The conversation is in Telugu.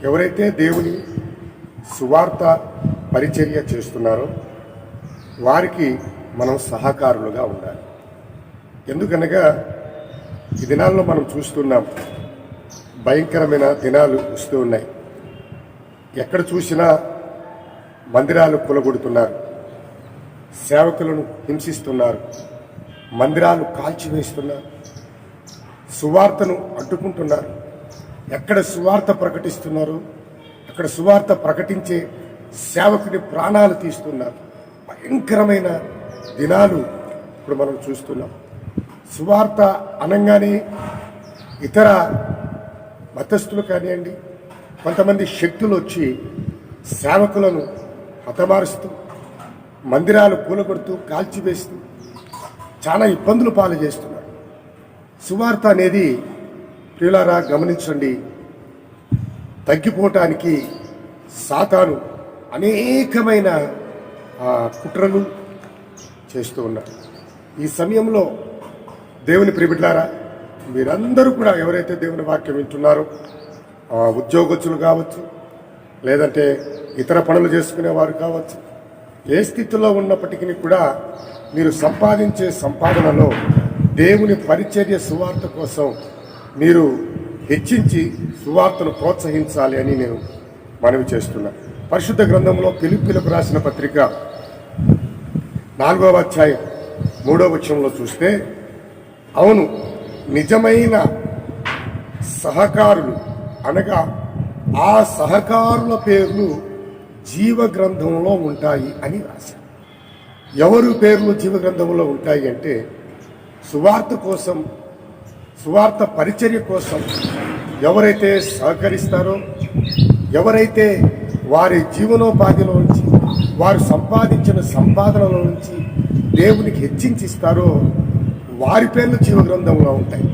ఎవరైతే దేవుని సువార్త పరిచర్య చేస్తున్నారో వారికి మనం సహకారులుగా ఉండాలి. ఎందుకనగా ఈ దినాల్లో మనం చూస్తున్నాం, భయంకరమైన దినాలు వస్తూ ఉన్నాయి. ఎక్కడ చూసినా మందిరాలు కూలగొడుతున్నారు, సేవకులను హింసిస్తున్నారు, మందిరాలు కాల్చివేస్తున్నారు, సువార్తను అడ్డుకుంటున్నారు. ఎక్కడ సువార్త ప్రకటిస్తున్నారు అక్కడ సువార్త ప్రకటించే సేవకుని ప్రాణాలు తీస్తున్నారు. భయంకరమైన దినాలు ఇప్పుడు మనం చూస్తున్నాం. సువార్త అనంగానే ఇతర మతస్థులు కానివ్వండి, కొంతమంది శక్తులు వచ్చి సేవకులను హతమారుస్తూ, మందిరాలు కూలగొడుతూ, కాల్చివేస్తూ చాలా ఇబ్బందులు పాలు చేస్తున్నారు. సువార్త అనేది ప్రియులారా గమనించండి, తగ్గిపోవటానికి సాతాను అనేకమైన కుట్రలు చేస్తూ ఉన్నారు. ఈ సమయంలో దేవుని ప్రియబిడ్డలారా, మీరందరూ కూడా ఎవరైతే దేవుని వాక్యం వింటున్నారో, ఉద్యోగస్తులు కావచ్చు, లేదంటే ఇతర పనులు చేసుకునేవారు కావచ్చు, ఏ స్థితిలో ఉన్నప్పటికీ కూడా మీరు సంపాదించే సంపాదనలో దేవుని పరిచర్య సువార్త కోసం మీరు హెచ్చించి సువార్తను ప్రోత్సహించాలి అని నేను మనవి చేస్తున్నా. పరిశుద్ధ గ్రంథంలో ఫిలిప్పీలకు రాసిన పత్రిక 4వ అధ్యాయం 3వ వచనంలో చూస్తే, అవును నిజమైన సహకారులు అనగా ఆ సహకారుల పేర్లు జీవ గ్రంథంలో ఉంటాయి అని రాశారు. ఎవరు పేర్లు జీవ గ్రంథంలో ఉంటాయి అంటే, సువార్త కోసం, సువార్త పరిచర్య కోసం ఎవరైతే సహకరిస్తారో, ఎవరైతే వారి జీవనోపాధిలో నుంచి, వారు సంపాదించిన సంపాదనలో నుంచి దేవునికి హెచ్చించిస్తారో వారి పేర్లు జీవ గ్రంథంలో ఉంటాయి.